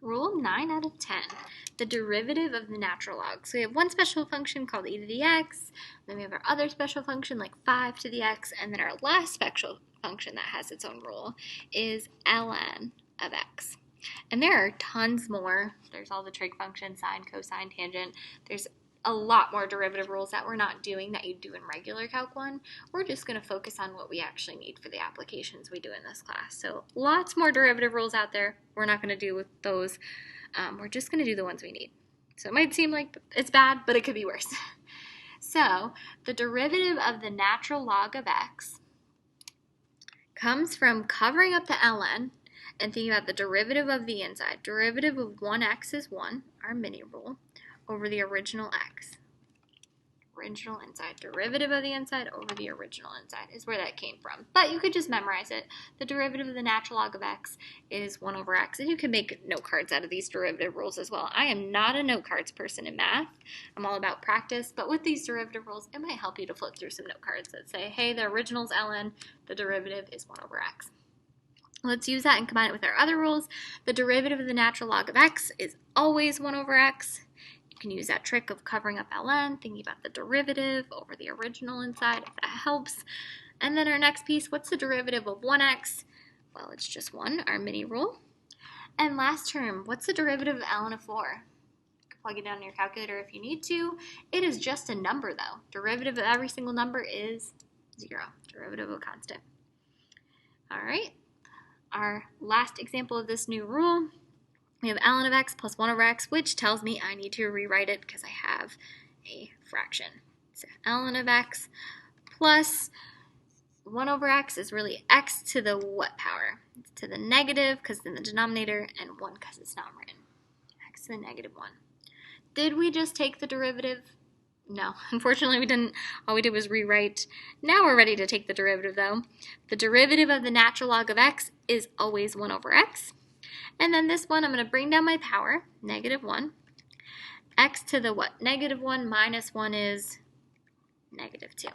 Rule 9 out of 10, the derivative of the natural log. So we have one special function called e to the x, then we have our other special function like 5 to the x, and then our last special function that has its own rule is ln of x. And there are tons more. There's all the trig functions, sine, cosine, tangent. There's a lot more derivative rules that we're not doing that you do in regular Calc 1. We're just going to focus on what we actually need for the applications we do in this class. So lots more derivative rules out there. We're not going to do with those. We're just going to do the ones we need. So it might seem like it's bad, but it could be worse. So the derivative of the natural log of x comes from covering up the ln and thinking about the derivative of the inside. Derivative of 1x is 1, our mini rule, over the original x. Original inside. Derivative of the inside over the original inside is where that came from. But you could just memorize it. The derivative of the natural log of x is 1 over x. And you can make note cards out of these derivative rules as well. I am not a note cards person in math. I'm all about practice. But with these derivative rules, it might help you to flip through some note cards that say, hey, the original is ln, the derivative is 1 over x. Let's use that and combine it with our other rules. The derivative of the natural log of x is always 1 over x. You can use that trick of covering up ln, thinking about the derivative over the original inside, if that helps. And then our next piece, what's the derivative of 1x? Well, it's just 1, our mini rule. And last term, what's the derivative of ln of 4? You can plug it down in your calculator if you need to. It is just a number, though. Derivative of every single number is 0. Derivative of a constant. All right. Our last example of this new rule, we have ln of x plus 1 over x, which tells me I need to rewrite it because I have a fraction. So ln of x plus 1 over x is really x to the what power? It's to the negative because it's in the denominator, and 1 because it's not written. X to the negative 1. Did we just take the derivative? No, unfortunately we didn't. All we did was rewrite. Now we're ready to take the derivative though. The derivative of the natural log of x is always 1 over x. And then this one I'm going to bring down my power, negative 1. X to the what? Negative 1 minus 1 is negative 2.